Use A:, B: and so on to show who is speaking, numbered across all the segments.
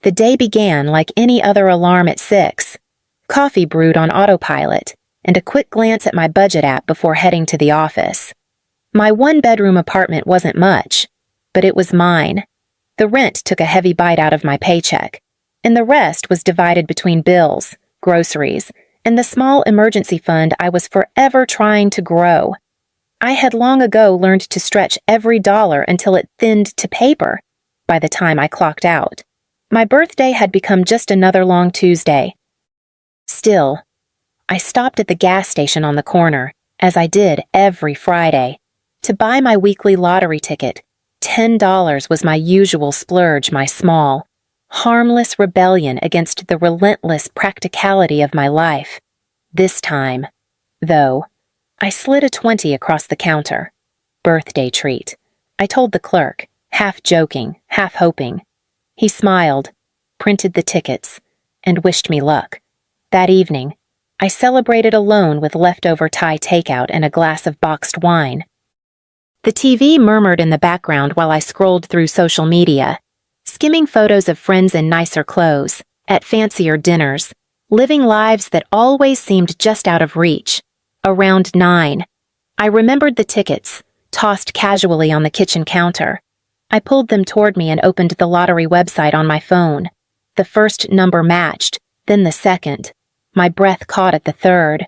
A: The day began like any other alarm at 6. Coffee brewed on autopilot, and a quick glance at my budget app before heading to the office. My one-bedroom apartment wasn't much, but it was mine. The rent took a heavy bite out of my paycheck, and the rest was divided between bills, groceries, and the small emergency fund I was forever trying to grow. I had long ago learned to stretch every dollar until it thinned to paper by the time I clocked out. My birthday had become just another long Tuesday. Still, I stopped at the gas station on the corner, as I did every Friday, to buy my weekly lottery ticket. $10 was my usual splurge, my small, harmless rebellion against the relentless practicality of my life. This time, though, I slid a 20 across the counter. Birthday treat, I told the clerk, half joking, half hoping. He smiled, printed the tickets, and wished me luck. That evening, I celebrated alone with leftover Thai takeout and a glass of boxed wine. The TV murmured in the background while I scrolled through social media, skimming photos of friends in nicer clothes, at fancier dinners, living lives that always seemed just out of reach. Around 9, I remembered the tickets, tossed casually on the kitchen counter. I pulled them toward me and opened the lottery website on my phone. The first number matched, then the second. My breath caught at the third.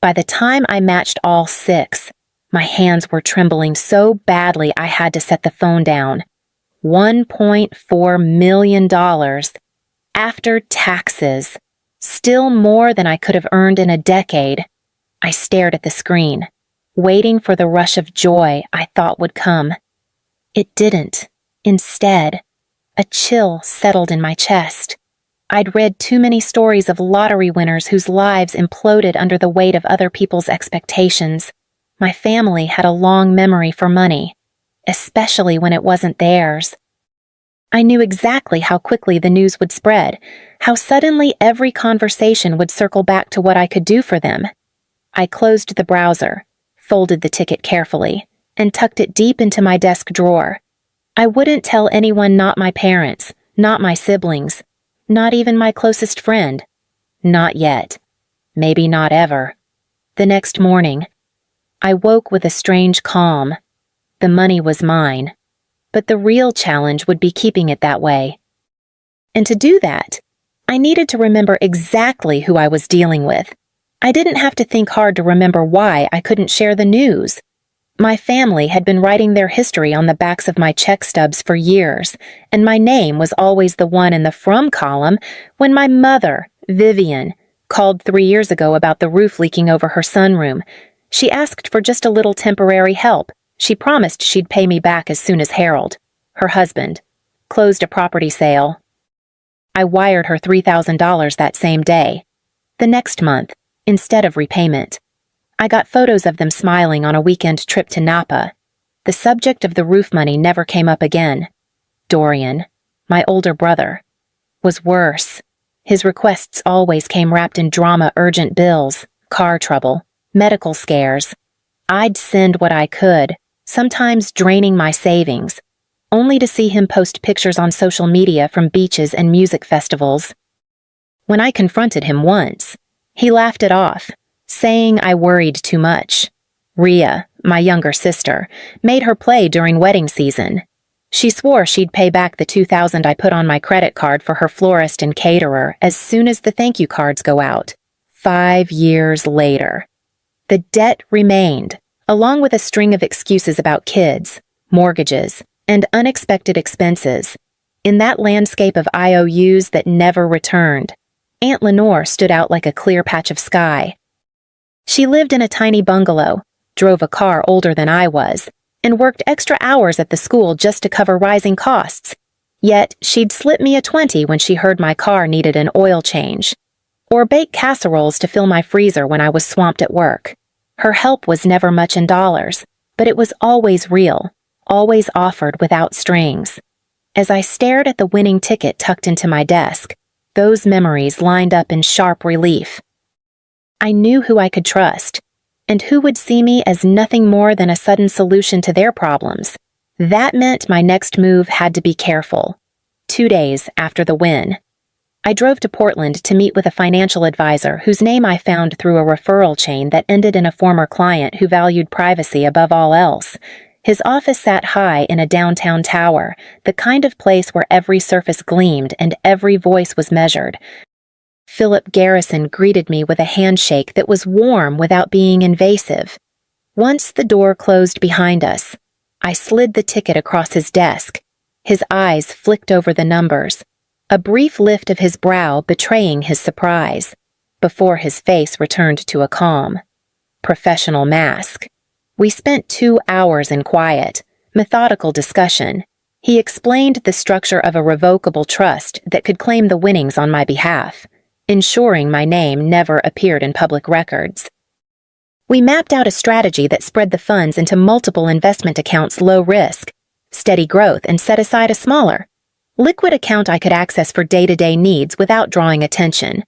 A: By the time I matched all 6, my hands were trembling so badly I had to set the phone down. $1.4 million. After taxes. Still more than I could have earned in a decade. I stared at the screen, waiting for the rush of joy I thought would come. It didn't. Instead, a chill settled in my chest. I'd read too many stories of lottery winners whose lives imploded under the weight of other people's expectations. My family had a long memory for money, especially when it wasn't theirs. I knew exactly how quickly the news would spread, how suddenly every conversation would circle back to what I could do for them. I closed the browser, folded the ticket carefully, and tucked it deep into my desk drawer. I wouldn't tell anyone, not my parents, not my siblings, not even my closest friend. Not yet. Maybe not ever. The next morning, I woke with a strange calm. The money was mine, but the real challenge would be keeping it that way. And to do that, I needed to remember exactly who I was dealing with. I didn't have to think hard to remember why I couldn't share the news. My family had been writing their history on the backs of my check stubs for years, and my name was always the one in the from column when my mother, Vivian, called 3 years ago about the roof leaking over her sunroom. She asked for just a little temporary help. She promised she'd pay me back as soon as Harold, her husband, closed a property sale. I wired her $3,000 that same day. The next month, instead of repayment, I got photos of them smiling on a weekend trip to Napa. The subject of the roof money never came up again. Dorian, my older brother, was worse. His requests always came wrapped in drama, urgent bills, car trouble, medical scares. I'd send what I could, sometimes draining my savings, only to see him post pictures on social media from beaches and music festivals. When I confronted him once, he laughed it off, saying I worried too much. Rhea, my younger sister, made her play during wedding season. She swore she'd pay back the $2,000 I put on my credit card for her florist and caterer as soon as the thank you cards go out. 5 years later. The debt remained, along with a string of excuses about kids, mortgages, and unexpected expenses. In that landscape of IOUs that never returned, Aunt Lenore stood out like a clear patch of sky. She lived in a tiny bungalow, drove a car older than I was, and worked extra hours at the school just to cover rising costs. Yet she'd slip me a 20 when she heard my car needed an oil change, or bake casseroles to fill my freezer when I was swamped at work. Her help was never much in dollars, but it was always real, always offered without strings. As I stared at the winning ticket tucked into my desk, those memories lined up in sharp relief. I knew who I could trust, and who would see me as nothing more than a sudden solution to their problems. That meant my next move had to be careful. 2 days after the win. I drove to Portland to meet with a financial advisor whose name I found through a referral chain that ended in a former client who valued privacy above all else. His office sat high in a downtown tower, the kind of place where every surface gleamed and every voice was measured. Philip Garrison greeted me with a handshake that was warm without being invasive. Once the door closed behind us, I slid the ticket across his desk. His eyes flicked over the numbers, a brief lift of his brow betraying his surprise, before his face returned to a calm, professional mask. We spent 2 hours in quiet, methodical discussion. He explained the structure of a revocable trust that could claim the winnings on my behalf, ensuring my name never appeared in public records. We mapped out a strategy that spread the funds into multiple investment accounts low risk, steady growth, and set aside a smaller, liquid account I could access for day-to-day needs without drawing attention.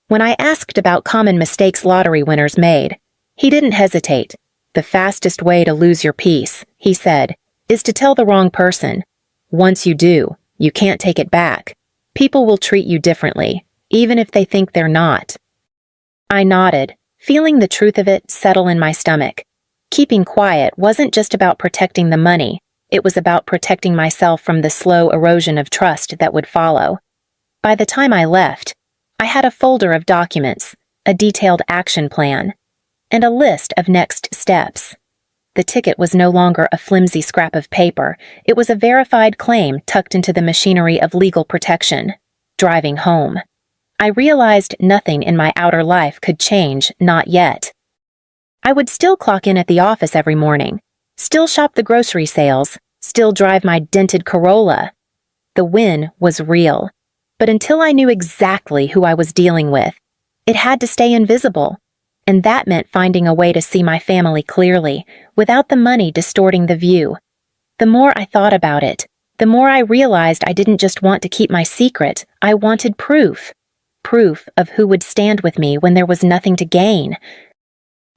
A: When I asked about common mistakes lottery winners made, he didn't hesitate. "The fastest way to lose your peace," he said, "is to tell the wrong person. Once you do, you can't take it back. People will treat you differently, even if they think they're not." I nodded, feeling the truth of it settle in my stomach. Keeping quiet wasn't just about protecting the money, it was about protecting myself from the slow erosion of trust that would follow. By the time I left, I had a folder of documents, a detailed action plan, and a list of next steps. The ticket was no longer a flimsy scrap of paper, it was a verified claim tucked into the machinery of legal protection. Driving home, I realized nothing in my outer life could change, not yet. I would still clock in at the office every morning, still shop the grocery sales, still drive my dented Corolla. The win was real, but until I knew exactly who I was dealing with, it had to stay invisible, and that meant finding a way to see my family clearly, without the money distorting the view. The more I thought about it, the more I realized I didn't just want to keep my secret, I wanted proof. Proof of who would stand with me when there was nothing to gain.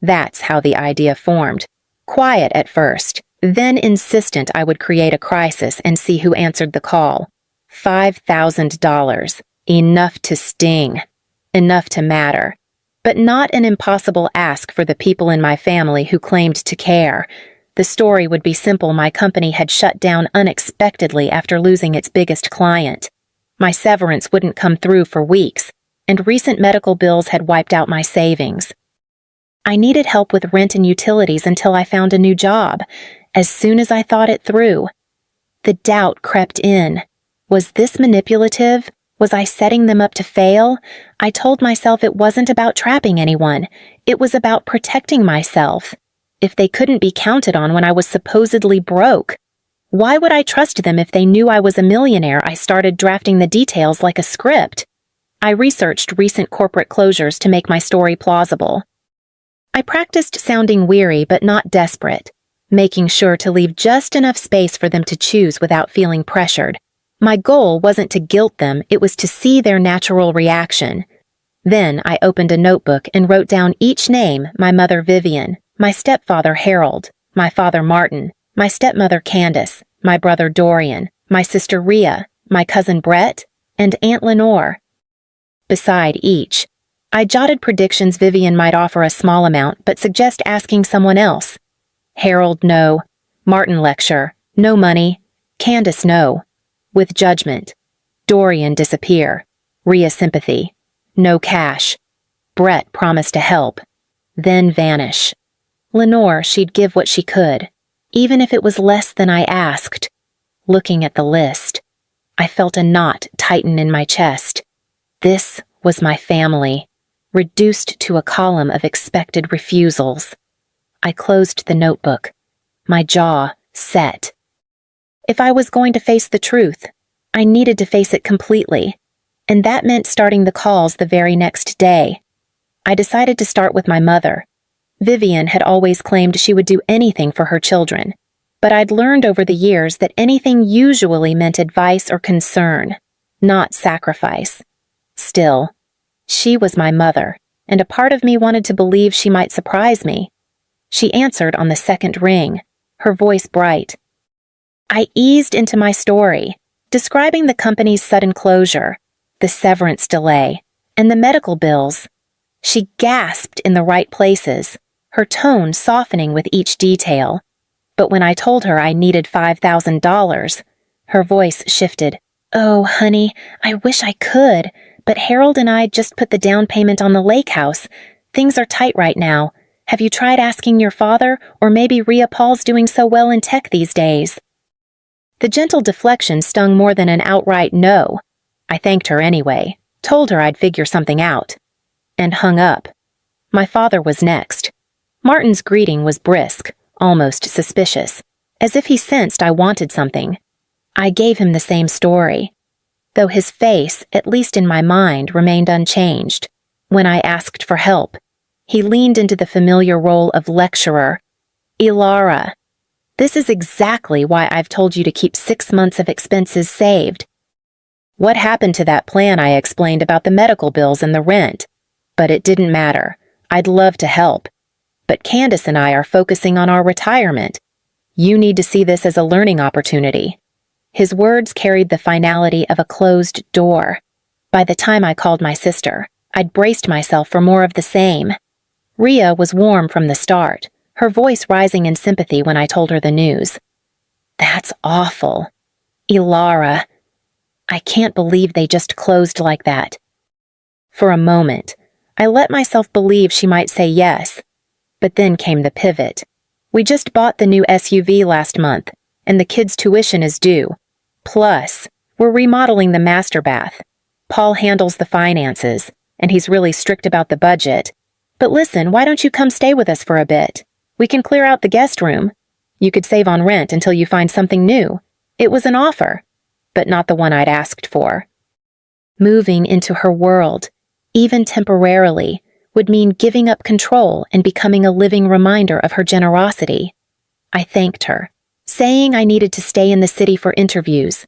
A: That's how the idea formed. Quiet at first, then insistent I would create a crisis and see who answered the call. $5,000. Enough to sting. Enough to matter. But not an impossible ask for the people in my family who claimed to care. The story would be simple: my company had shut down unexpectedly after losing its biggest client. My severance wouldn't come through for weeks, and recent medical bills had wiped out my savings. I needed help with rent and utilities until I found a new job. As soon as I thought it through, the doubt crept in. Was this manipulative? Was I setting them up to fail? I told myself it wasn't about trapping anyone. It was about protecting myself. If they couldn't be counted on when I was supposedly broke, why would I trust them if they knew I was a millionaire? I started drafting the details like a script. I researched recent corporate closures to make my story plausible. I practiced sounding weary but not desperate, making sure to leave just enough space for them to choose without feeling pressured. My goal wasn't to guilt them, it was to see their natural reaction. Then I opened a notebook and wrote down each name: my mother Vivian, my stepfather Harold, my father Martin, my stepmother Candace, my brother Dorian, my sister Rhea, my cousin Brett, and Aunt Lenore. Beside each, I jotted predictions Vivian might offer a small amount but suggest asking someone else. Harold, no. Martin, lecture. No money. Candace, no. With judgment. Dorian, disappear. Rhea, sympathy. No cash. Brett, promise to help. Then vanish. Lenore, she'd give what she could, even if it was less than I asked. Looking at the list, I felt a knot tighten in my chest. This was my family, reduced to a column of expected refusals. I closed the notebook, my jaw set. If I was going to face the truth, I needed to face it completely, and that meant starting the calls the very next day. I decided to start with my mother. Vivian had always claimed she would do anything for her children, but I'd learned over the years that anything usually meant advice or concern, not sacrifice. Still, she was my mother, and a part of me wanted to believe she might surprise me. She answered on the second ring, her voice bright. I eased into my story, describing the company's sudden closure, the severance delay, and the medical bills. She gasped in the right places, her tone softening with each detail. But when I told her I needed $5,000, her voice shifted. "Oh, honey, I wish I could, but Harold and I just put the down payment on the lake house. Things are tight right now. Have you tried asking your father, or maybe Rhea Paul's doing so well in tech these days?" The gentle deflection stung more than an outright no. I thanked her anyway, told her I'd figure something out, and hung up. My father was next. Martin's greeting was brisk, almost suspicious, as if he sensed I wanted something. I gave him the same story, though his face, at least in my mind, remained unchanged. When I asked for help, he leaned into the familiar role of lecturer. "Ilara, this is exactly why I've told you to keep 6 months of expenses saved." What happened to that plan I explained about the medical bills and the rent? But it didn't matter. I'd love to help. But Candace and I are focusing on our retirement. You need to see this as a learning opportunity. His words carried the finality of a closed door. By the time I called my sister, I'd braced myself for more of the same. Rhea was warm from the start, her voice rising in sympathy when I told her the news. "That's awful. Ilara, I can't believe they just closed like that." For a moment, I let myself believe she might say yes, but then came the pivot. "We just bought the new SUV last month, and the kids' tuition is due. Plus, we're remodeling the master bath. Paul handles the finances, and he's really strict about the budget. But listen, why don't you come stay with us for a bit? We can clear out the guest room. You could save on rent until you find something new." It was an offer, but not the one I'd asked for. Moving into her world, even temporarily, would mean giving up control and becoming a living reminder of her generosity. I thanked her, saying I needed to stay in the city for interviews.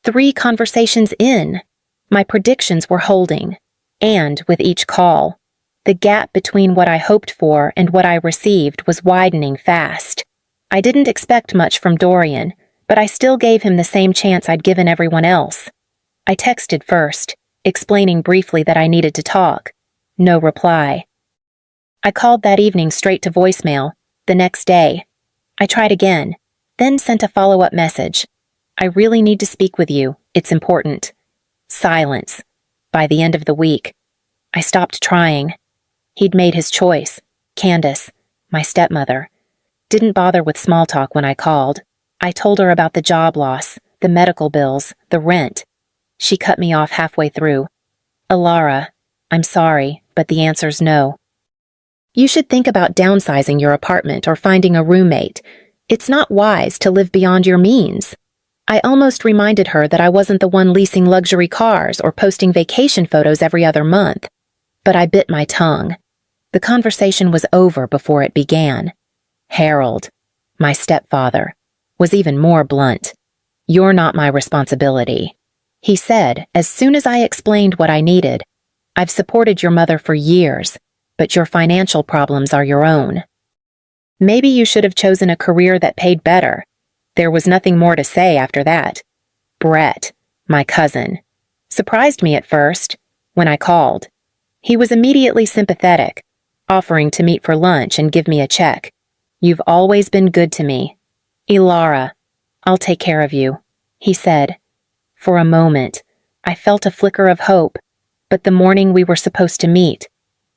A: 3 conversations in, my predictions were holding, and with each call, the gap between what I hoped for and what I received was widening fast. I didn't expect much from Dorian, but I still gave him the same chance I'd given everyone else. I texted first, explaining briefly that I needed to talk. No reply. I called that evening straight to voicemail. The next day, I tried again, then sent a follow-up message. "I really need to speak with you. It's important." Silence. By the end of the week, I stopped trying. He'd made his choice. Candace, my stepmother, didn't bother with small talk when I called. I told her about the job loss, the medical bills, the rent. She cut me off halfway through. "Ilara, I'm sorry, but the answer's no. You should think about downsizing your apartment or finding a roommate. It's not wise to live beyond your means." I almost reminded her that I wasn't the one leasing luxury cars or posting vacation photos every other month. But I bit my tongue. The conversation was over before it began. Harold, my stepfather, was even more blunt. "You're not my responsibility," he said as soon as I explained what I needed. "I've supported your mother for years, but your financial problems are your own. Maybe you should have chosen a career that paid better." There was nothing more to say after that. Brett, my cousin, surprised me at first when I called. He was immediately sympathetic, offering to meet for lunch and give me a check. "You've always been good to me. Ilara, I'll take care of you," he said. For a moment, I felt a flicker of hope, but the morning we were supposed to meet,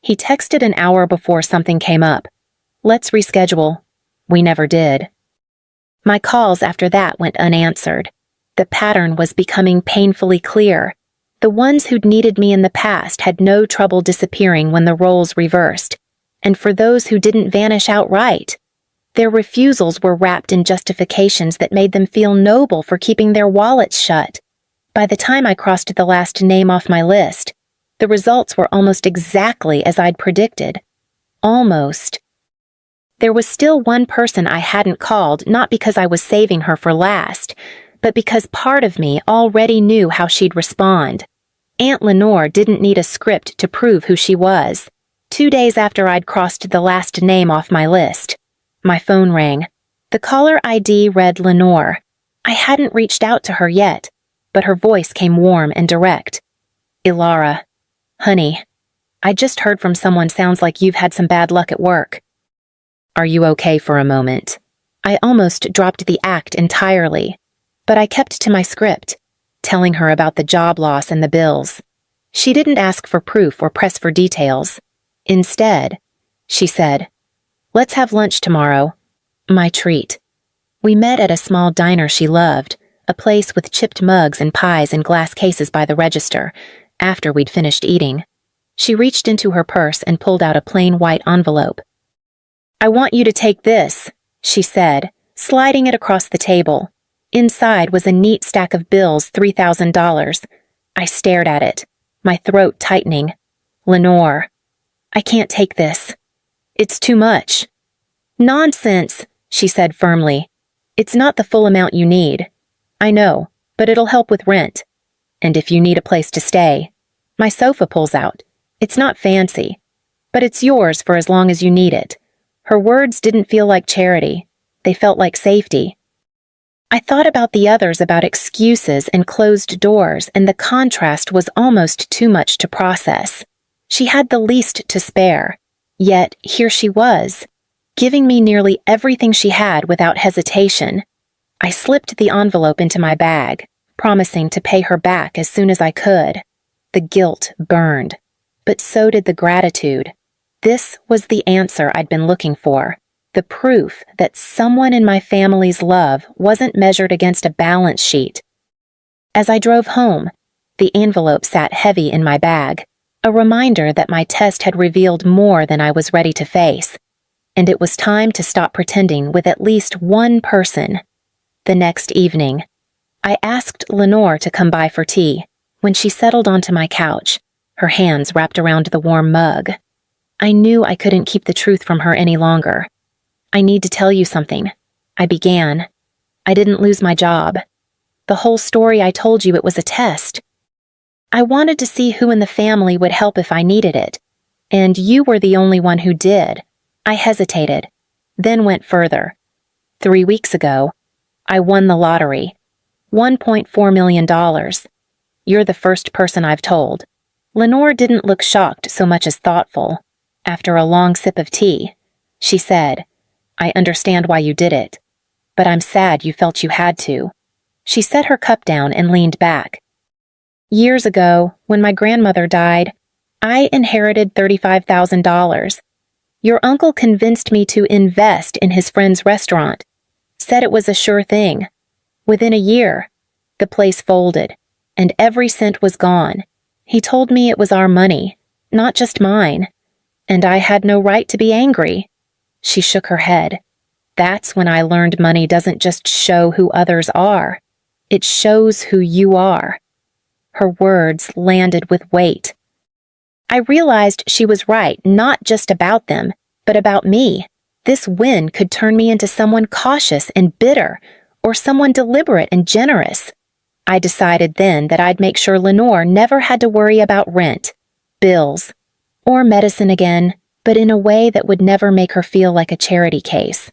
A: he texted an hour before something came up. "Let's reschedule." We never did. My calls after that went unanswered. The pattern was becoming painfully clear. The ones who'd needed me in the past had no trouble disappearing when the roles reversed, and for those who didn't vanish outright, their refusals were wrapped in justifications that made them feel noble for keeping their wallets shut. By the time I crossed the last name off my list, the results were almost exactly as I'd predicted. Almost. There was still one person I hadn't called, not because I was saving her for last, but because part of me already knew how she'd respond. Aunt Lenore didn't need a script to prove who she was. 2 days after I'd crossed the last name off my list, my phone rang. The caller ID read Lenore. I hadn't reached out to her yet. but her voice came warm and direct. "Ilara, honey, I just heard from someone sounds like you've had some bad luck at work. Are you okay for a moment?" I almost dropped the act entirely, but I kept to my script, telling her about the job loss and the bills. She didn't ask for proof or press for details. Instead, she said, "Let's have lunch tomorrow." My treat. We met at a small diner she loved, a place with chipped mugs and pies in glass cases by the register, after we'd finished eating. She reached into her purse and pulled out a plain white envelope. "I want you to take this," she said, sliding it across the table. Inside was a neat stack of bills, $3,000. I stared at it, my throat tightening. "Lenore, I can't take this. It's too much." "Nonsense," she said firmly. "It's not the full amount you need. I know, but it'll help with rent. And if you need a place to stay, my sofa pulls out. It's not fancy, but it's yours for as long as you need it." Her words didn't feel like charity. They felt like safety. I thought about the others, about excuses and closed doors, and the contrast was almost too much to process. She had the least to spare, yet here she was, giving me nearly everything she had without hesitation. I slipped the envelope into my bag, promising to pay her back as soon as I could. The guilt burned, but so did the gratitude. This was the answer I'd been looking for, the proof that someone in my family's love wasn't measured against a balance sheet. As I drove home, the envelope sat heavy in my bag, a reminder that my test had revealed more than I was ready to face, and it was time to stop pretending with at least one person. The next evening, I asked Lenore to come by for tea when she settled onto my couch, her hands wrapped around the warm mug. I knew I couldn't keep the truth from her any longer. "I need to tell you something," I began. "I didn't lose my job. The whole story I told you, it was a test. I wanted to see who in the family would help if I needed it, and you were the only one who did." I hesitated, then went further. 3 weeks ago, I won the lottery. $1.4 million. You're the first person I've told. Lenore didn't look shocked so much as thoughtful. After a long sip of tea, she said, "I understand why you did it, but I'm sad you felt you had to." She set her cup down and leaned back. "Years ago, when my grandmother died, I inherited $35,000. Your uncle convinced me to invest in his friend's restaurant, said it was a sure thing. Within a year, the place folded, and every cent was gone. He told me it was our money, not just mine, and I had no right to be angry." She shook her head. "That's when I learned money doesn't just show who others are. It shows who you are." Her words landed with weight. I realized she was right, not just about them, but about me. This win could turn me into someone cautious and bitter, or someone deliberate and generous. I decided then that I'd make sure Lenore never had to worry about rent, bills, or medicine again, but in a way that would never make her feel like a charity case.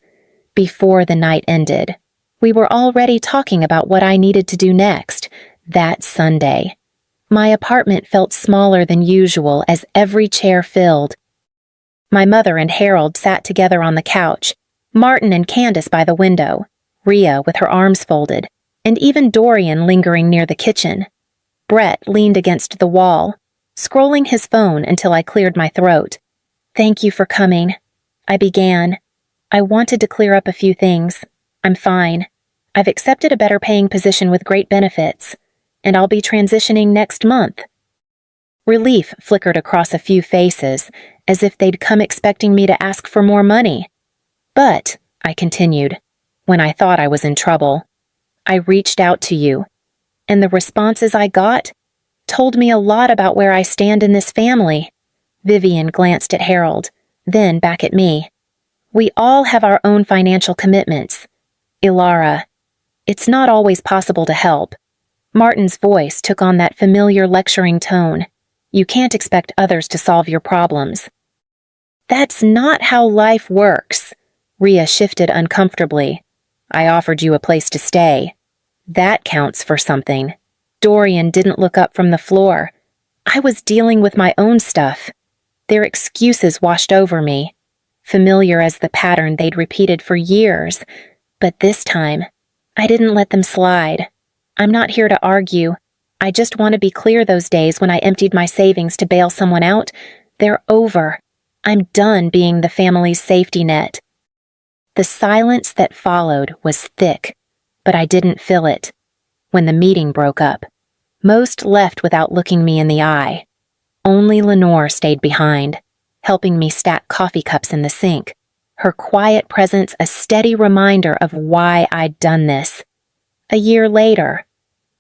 A: Before the night ended, we were already talking about what I needed to do next, that Sunday. My apartment felt smaller than usual as every chair filled. My mother and Harold sat together on the couch, Martin and Candace by the window, Rhea with her arms folded, and even Dorian lingering near the kitchen. Brett leaned against the wall, scrolling his phone until I cleared my throat. "Thank you for coming," I began. "I wanted to clear up a few things. I'm fine. I've accepted a better paying position with great benefits, and I'll be transitioning next month." Relief flickered across a few faces, as if they'd come expecting me to ask for more money. "But," I continued, when I thought I was in trouble, "I reached out to you, and the responses I got told me a lot about where I stand in this family." Vivian glanced at Harold, then back at me. "We all have our own financial commitments. Ilara, it's not always possible to help." Martin's voice took on that familiar lecturing tone. "You can't expect others to solve your problems." "That's not how life works." Rhea shifted uncomfortably. "I offered you a place to stay. That counts for something." Dorian didn't look up from the floor. I was dealing with my own stuff. Their excuses washed over me, familiar as the pattern they'd repeated for years. But this time, I didn't let them slide. I'm not here to argue. I just want to be clear. Those days when I emptied my savings to bail someone out, they're over. I'm done being the family's safety net. The silence that followed was thick, but I didn't feel it. When the meeting broke up, most left without looking me in the eye. Only Lenore stayed behind, helping me stack coffee cups in the sink, her quiet presence a steady reminder of why I'd done this. A year later,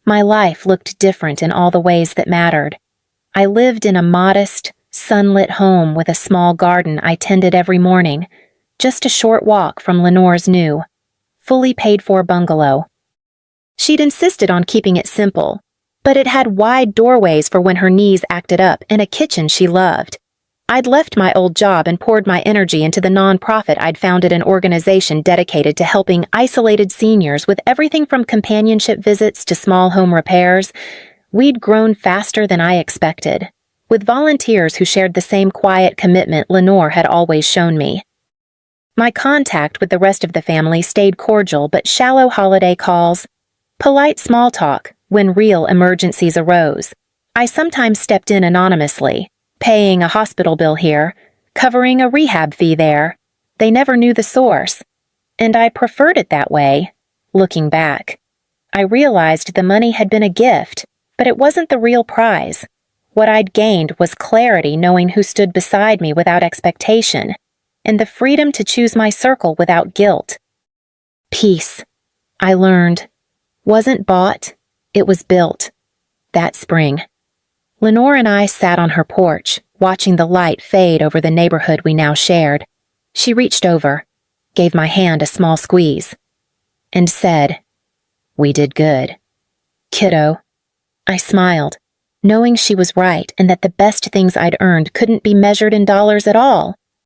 A: my life looked different in all the ways that mattered. I lived in a modest, sunlit home with a small garden I tended every morning, just a short walk from Lenore's new, fully paid-for bungalow. She'd insisted on keeping it simple, but it had wide doorways for when her knees acted up and a kitchen she loved. I'd left my old job and poured my energy into the nonprofit. I'd founded an organization dedicated to helping isolated seniors with everything from companionship visits to small home repairs. We'd grown faster than I expected, with volunteers who shared the same quiet commitment Lenore had always shown me. My contact with the rest of the family stayed cordial, but shallow holiday calls, polite small talk when real emergencies arose. I sometimes stepped in anonymously, paying a hospital bill here, covering a rehab fee there. They never knew the source, and I preferred it that way. Looking back, I realized the money had been a gift, but it wasn't the real prize. What I'd gained was clarity, knowing who stood beside me without expectation, and the freedom to choose my circle without guilt. Peace, I learned, wasn't bought, it was built. That spring, Lenore and I sat on her porch, watching the light fade over the neighborhood we now shared. She reached over, gave my hand a small squeeze, and said, "We did good, kiddo." I smiled, knowing she was right and that the best things I'd earned couldn't be measured in dollars at all.